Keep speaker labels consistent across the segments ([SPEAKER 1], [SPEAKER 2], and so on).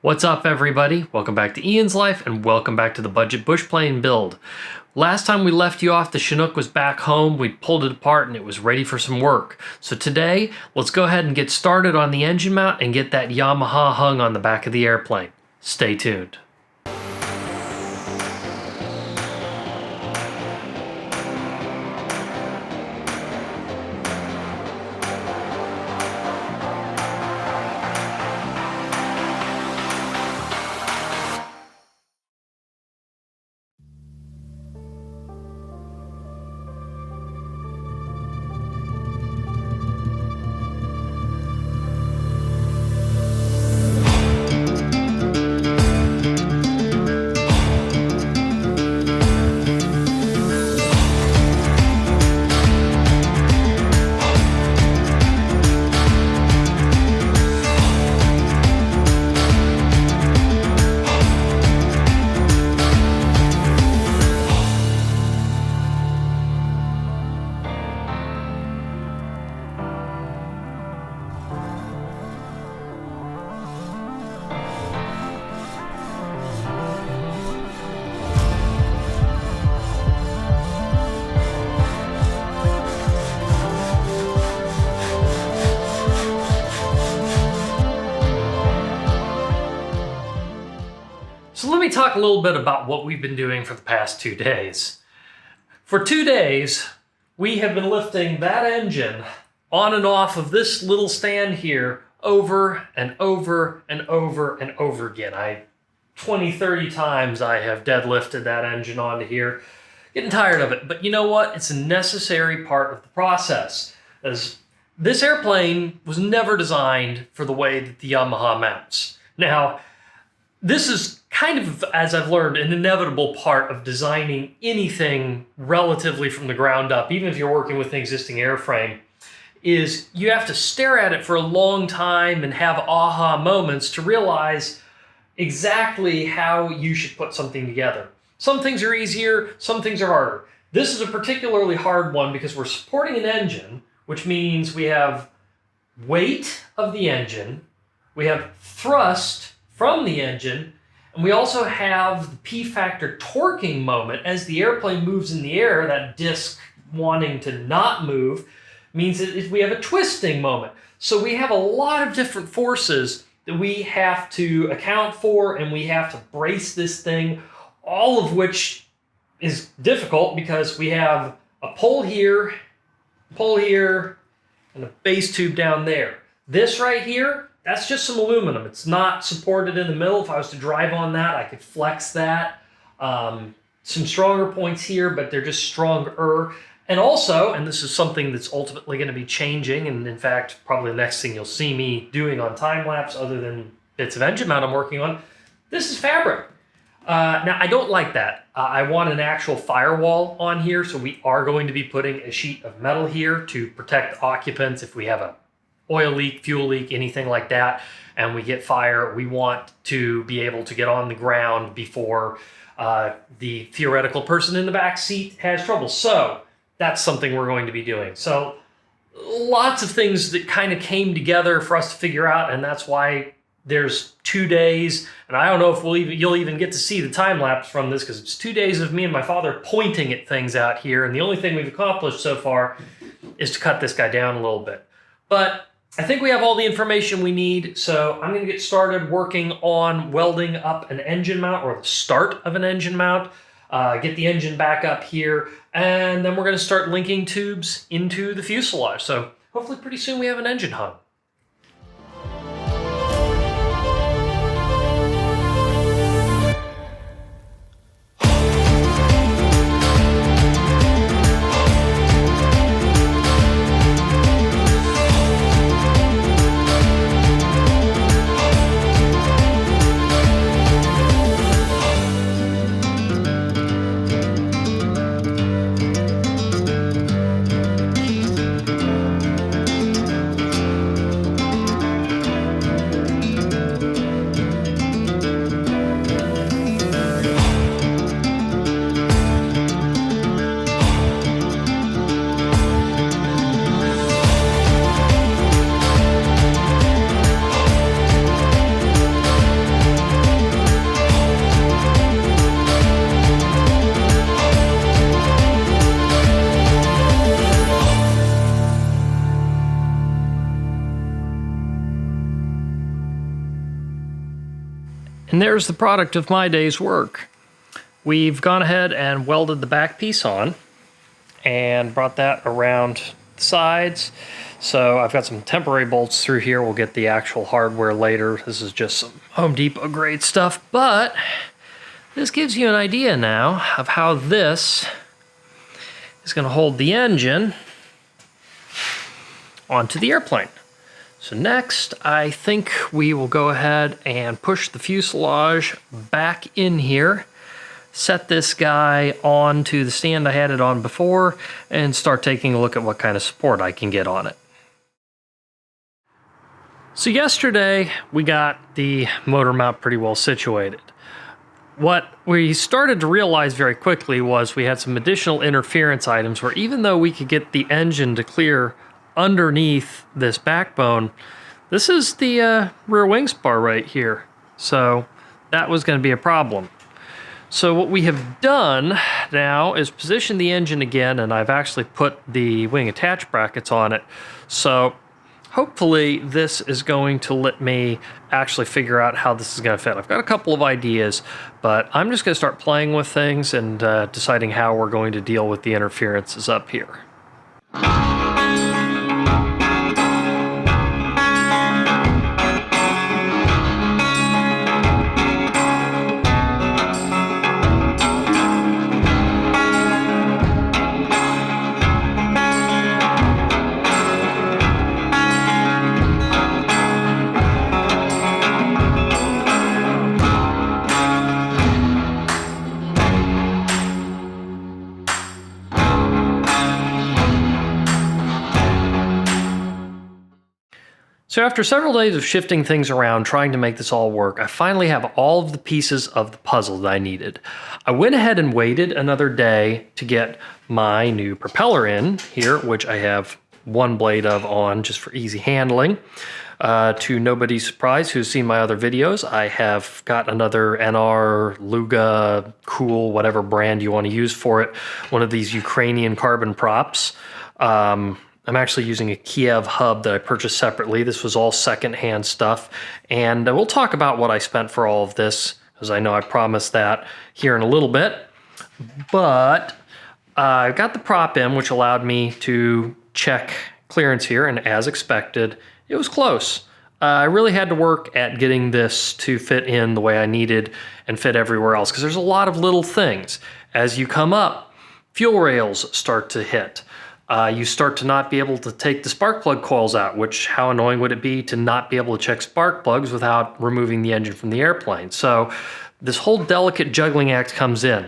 [SPEAKER 1] What's up, everybody? Welcome back to Ian's Life and welcome back to the Budget Bushplane build. Last time we left you off, the Chinook was back home, we pulled it apart and it was ready for some work. So today, let's go ahead and get started on the engine mount and get that Yamaha hung on the back of the airplane. Stay tuned. So let me talk a little bit about what we've been doing for the past 2 days. For 2 days, we have been lifting that engine on and off of this little stand here over and over and over and over again. 20, 30 times I have deadlifted that engine onto here. Getting tired of it, but you know what? It's a necessary part of the process. As this airplane was never designed for the way that the Yamaha mounts. Now, this is kind of, as I've learned, an inevitable part of designing anything relatively from the ground up, even if you're working with an existing airframe, is you have to stare at it for a long time and have aha moments to realize exactly how you should put something together. Some things are easier, some things are harder. This is a particularly hard one because we're supporting an engine, which means we have weight of the engine, we have thrust from the engine, and we also have the P-factor torquing moment as the airplane moves in the air. That disc wanting to not move means that we have a twisting moment. So we have a lot of different forces that we have to account for, and we have to brace this thing, all of which is difficult because we have a pull here, and a base tube down there. This right here, that's just some aluminum. It's not supported in the middle. If I was to drive on that, I could flex that. Some stronger points here, but they're just stronger. And also, and this is something that's ultimately going to be changing, and in fact, probably the next thing you'll see me doing on time-lapse other than bits of engine mount I'm working on, this is fabric. Now, I don't like that. I want an actual firewall on here, so we are going to be putting a sheet of metal here to protect occupants if we have a oil leak, fuel leak, anything like that, and we get fire. We want to be able to get on the ground before the theoretical person in the back seat has trouble. So that's something we're going to be doing. So lots of things that kind of came together for us to figure out, and that's why there's 2 days, and I don't know if you'll even get to see the time lapse from this because it's 2 days of me and my father pointing at things out here, and the only thing we've accomplished so far is to cut this guy down a little bit. But I think we have all the information we need, so I'm going to get started working on welding up an engine mount, or the start of an engine mount, get the engine back up here, and then we're going to start linking tubes into the fuselage. So hopefully pretty soon we have an engine hung. And there's the product of my day's work. We've gone ahead and welded the back piece on and brought that around the sides. So I've got some temporary bolts through here. We'll get the actual hardware later. This is just some Home Depot grade stuff, but this gives you an idea now of how this is going to hold the engine onto the airplane. So next, I think we will go ahead and push the fuselage back in here, set this guy onto the stand I had it on before, and start taking a look at what kind of support I can get on it. So yesterday, we got the motor mount pretty well situated. What we started to realize very quickly was we had some additional interference items where even though we could get the engine to clear underneath this backbone, this is the rear wing spar right here. So that was going to be a problem. So what we have done now is position the engine again, and I've actually put the wing attach brackets on it. So hopefully this is going to let me actually figure out how this is going to fit. I've got a couple of ideas, but I'm just going to start playing with things and deciding how we're going to deal with the interferences up here. So after several days of shifting things around, trying to make this all work, I finally have all of the pieces of the puzzle that I needed. I went ahead and waited another day to get my new propeller in here, which I have one blade of on just for easy handling. To nobody's surprise who's seen my other videos, I have got another NR, Luga, Cool, whatever brand you want to use for it, one of these Ukrainian carbon props. I'm actually using a Kiev hub that I purchased separately. This was all secondhand stuff. And we'll talk about what I spent for all of this, because I know I promised that here in a little bit. But I got the prop in, which allowed me to check clearance here. And as expected, it was close. I really had to work at getting this to fit in the way I needed and fit everywhere else, because there's a lot of little things. As you come up, fuel rails start to hit. You start to not be able to take the spark plug coils out, which how annoying would it be to not be able to check spark plugs without removing the engine from the airplane. So this whole delicate juggling act comes in.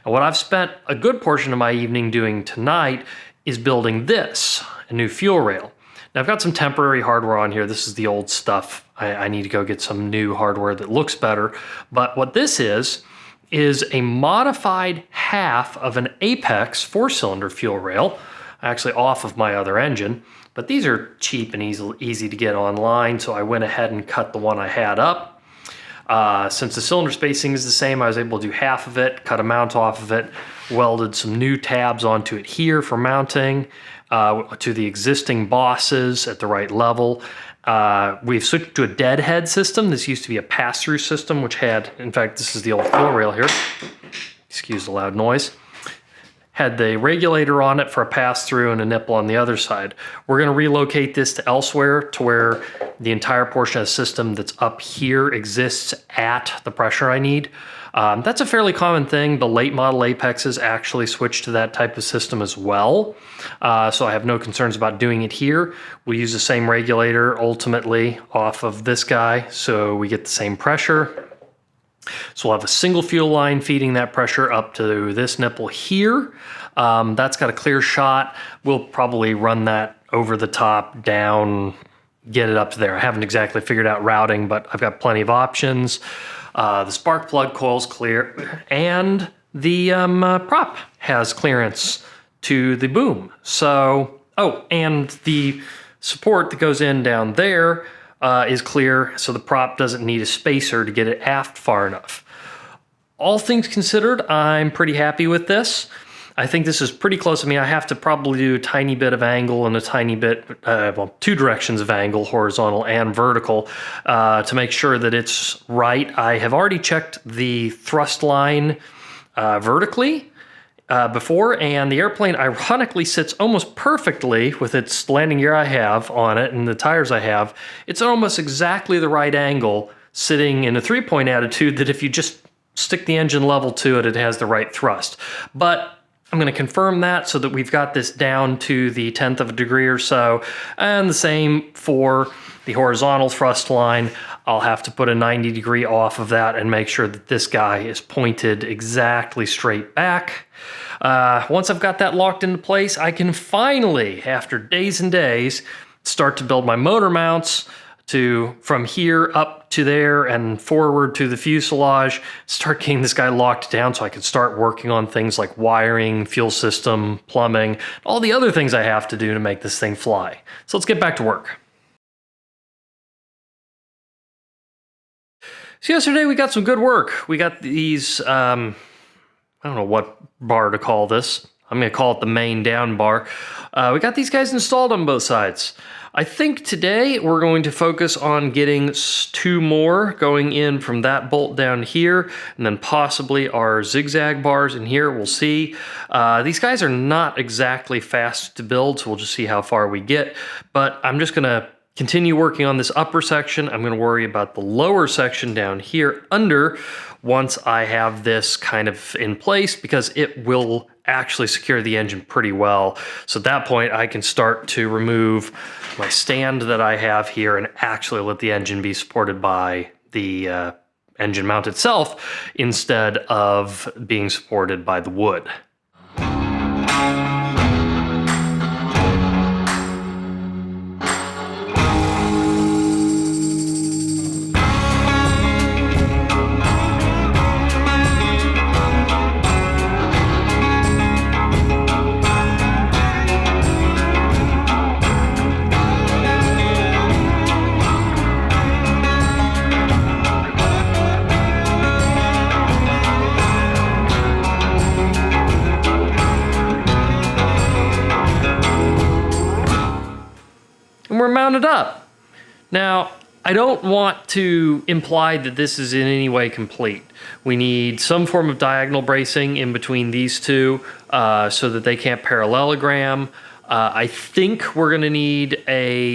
[SPEAKER 1] Now, what I've spent a good portion of my evening doing tonight is building this, a new fuel rail. Now I've got some temporary hardware on here. This is the old stuff. I need to go get some new hardware that looks better. But what this is a modified half of an Apex 4-cylinder fuel rail, actually off of my other engine, but these are cheap and easy to get online, so I went ahead and cut the one I had up. Since the cylinder spacing is the same, I was able to do half of it, cut a mount off of it, welded some new tabs onto it here for mounting to the existing bosses at the right level. We've switched to a deadhead system. This used to be a pass-through system, which had, in fact, this is the old fuel rail here. Excuse the loud noise. Had the regulator on it for a pass-through and a nipple on the other side. We're going to relocate this to elsewhere to where the entire portion of the system that's up here exists at the pressure I need. That's a fairly common thing. The late model Apexes actually switched to that type of system as well. So I have no concerns about doing it here. We'll use the same regulator ultimately off of this guy so we get the same pressure. So we'll have a single fuel line feeding that pressure up to this nipple here. That's got a clear shot. We'll probably run that over the top, down, get it up to there. I haven't exactly figured out routing, but I've got plenty of options. The spark plug coil's clear, and the prop has clearance to the boom. So, oh, and the support that goes in down there is clear, so the prop doesn't need a spacer to get it aft far enough. All things considered, I'm pretty happy with this. I think this is pretty close. I mean, I have to probably do a tiny bit of angle and a tiny bit, well, 2 directions of angle, horizontal and vertical, to make sure that it's right. I have already checked the thrust line vertically before, and the airplane ironically sits almost perfectly with its landing gear I have on it and the tires I have. It's almost exactly the right angle, sitting in a 3-point attitude, that if you just stick the engine level to it, it has the right thrust. But I'm going to confirm that so that we've got this down to the 1/10 of a degree or so. And the same for the horizontal thrust line. I'll have to put a 90 degree off of that and make sure that this guy is pointed exactly straight back. Once I've got that locked into place, I can finally, after days and days, start to build my motor mounts from here up to there and forward to the fuselage, start getting this guy locked down so I can start working on things like wiring, fuel system, plumbing, all the other things I have to do to make this thing fly. So let's get back to work. So yesterday we got some good work. We got these, I don't know what bar to call this. I'm going to call it the main down bar. We got these guys installed on both sides. I think today we're going to focus on getting 2 more going in from that bolt down here, and then possibly our zigzag bars in here. We'll see. These guys are not exactly fast to build, so we'll just see how far we get. But I'm just going to continue working on this upper section. I'm going to worry about the lower section down here under once I have this kind of in place, because it will actually secure the engine pretty well. So at that point, I can start to remove my stand that I have here and actually let the engine be supported by the engine mount itself instead of being supported by the wood. And we're mounted up. Now, I don't want to imply that this is in any way complete. We need some form of diagonal bracing in between these two so that they can't parallelogram. I think we're going to need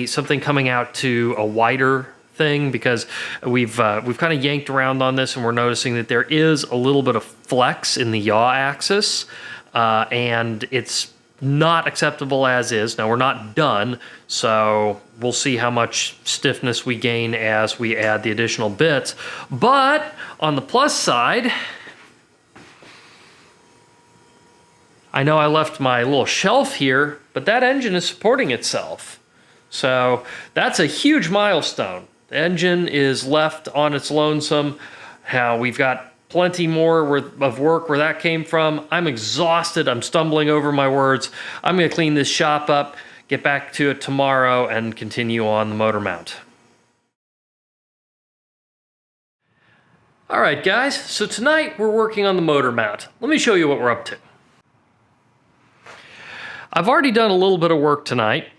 [SPEAKER 1] something coming out to a wider thing, because we've kind of yanked around on this and we're noticing that there is a little bit of flex in the yaw axis, and it's not acceptable as is. Now, we're not done, so we'll see how much stiffness we gain as we add the additional bits. But on the plus side, I know I left my little shelf here, but that engine is supporting itself. So that's a huge milestone. The engine is left on its lonesome. How we've got plenty more of work where that came from. I'm exhausted. I'm stumbling over my words. I'm going to clean this shop up, get back to it tomorrow, and continue on the motor mount. All right, guys. So tonight we're working on the motor mount. Let me show you what we're up to. I've already done a little bit of work tonight.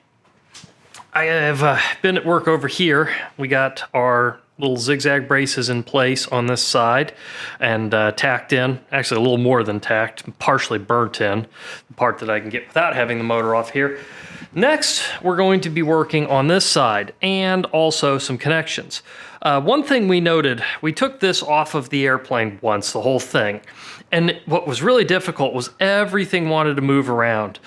[SPEAKER 1] I have been at work over here. We got our little zigzag braces in place on this side and tacked in, actually a little more than tacked, partially burnt in, the part that I can get without having the motor off here. Next, we're going to be working on this side and also some connections. One thing we noted, we took this off of the airplane once, the whole thing. And what was really difficult was everything wanted to move around.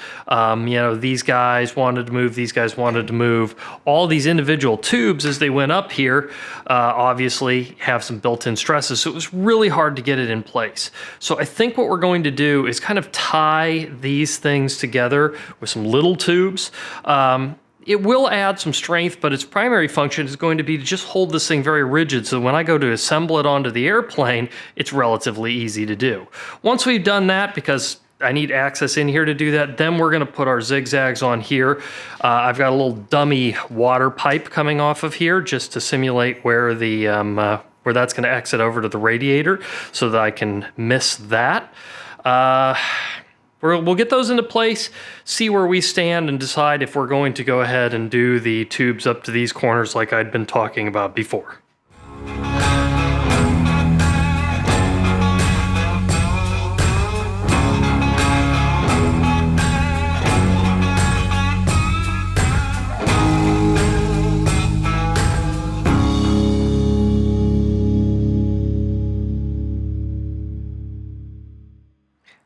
[SPEAKER 1] These guys wanted to move, these guys wanted to move. All these individual tubes, as they went up here, obviously have some built-in stresses, so it was really hard to get it in place. So I think what we're going to do is kind of tie these things together with some little tubes. It will add some strength, but its primary function is going to be to just hold this thing very rigid, so when I go to assemble it onto the airplane, it's relatively easy to do. Once we've done that, because I need access in here to do that, then we're going to put our zigzags on here. I've got a little dummy water pipe coming off of here just to simulate where the where that's going to exit over to the radiator so that I can miss that. we'll get those into place, see where we stand, and decide if we're going to go ahead and do the tubes up to these corners like I'd been talking about before.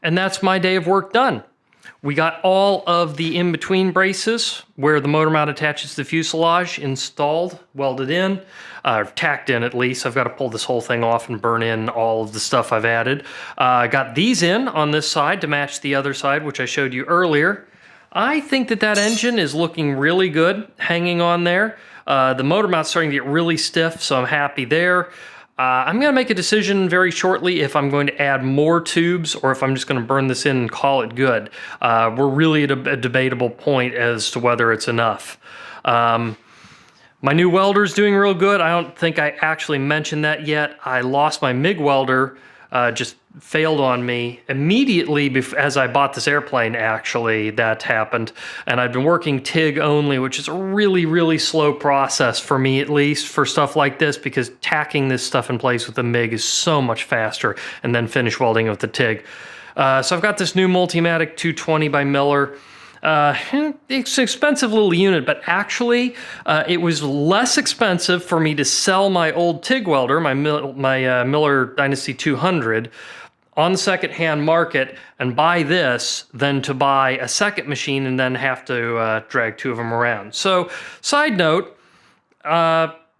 [SPEAKER 1] And that's my day of work done. We got all of the in-between braces where the motor mount attaches to the fuselage installed, welded in, tacked in at least. I've got to pull this whole thing off and burn in all of the stuff I've added. I got these in on this side to match the other side, which I showed you earlier. I think that engine is looking really good hanging on there. The motor mount's starting to get really stiff, so I'm happy there. I'm going to make a decision very shortly if I'm going to add more tubes or if I'm just going to burn this in and call it good. We're really at a debatable point as to whether it's enough. My new welder is doing real good. I don't think I actually mentioned that yet. I lost my MIG welder, just failed on me immediately as I bought this airplane. Actually, that happened, and I've been working TIG only, which is a really, really slow process for me, at least for stuff like this, because tacking this stuff in place with the MIG is so much faster, and then finish welding it with the TIG. So I've got this new Multimatic 220 by Miller. It's an expensive little unit, but actually it was less expensive for me to sell my old TIG welder, my Miller Dynasty 200, on the second-hand market and buy this than to buy a second machine and then have to drag two of them around. So, side note,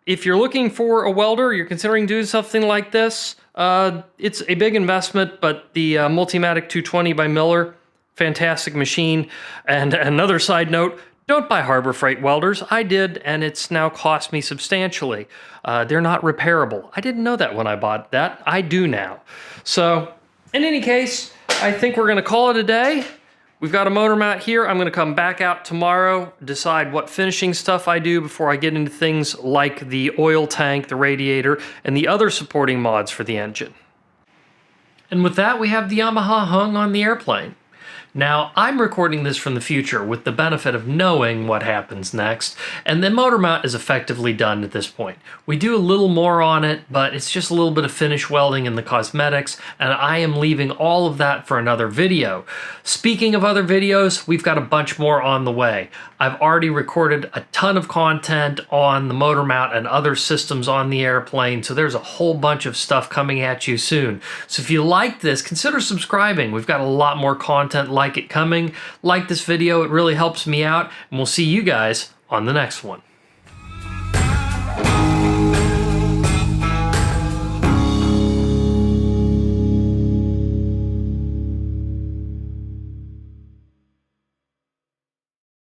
[SPEAKER 1] if you're looking for a welder, you're considering doing something like this, it's a big investment, but the Multimatic 220 by Miller, fantastic machine. And another side note, don't buy Harbor Freight welders. I did, and it's now cost me substantially. They're not repairable. I didn't know that when I bought that. I do now. So, in any case, I think we're going to call it a day. We've got a motor mount here. I'm going to come back out tomorrow, decide what finishing stuff I do before I get into things like the oil tank, the radiator, and the other supporting mods for the engine. And with that, we have the Yamaha hung on the airplane. Now, I'm recording this from the future with the benefit of knowing what happens next, and the motor mount is effectively done at this point. We do a little more on it, but it's just a little bit of finish welding and the cosmetics, and I am leaving all of that for another video. Speaking of other videos, we've got a bunch more on the way. I've already recorded a ton of content on the motor mount and other systems on the airplane, so there's a whole bunch of stuff coming at you soon. So if you like this, consider subscribing. We've got a lot more content like it coming. Like this video, it really helps me out, and we'll see you guys on the next one.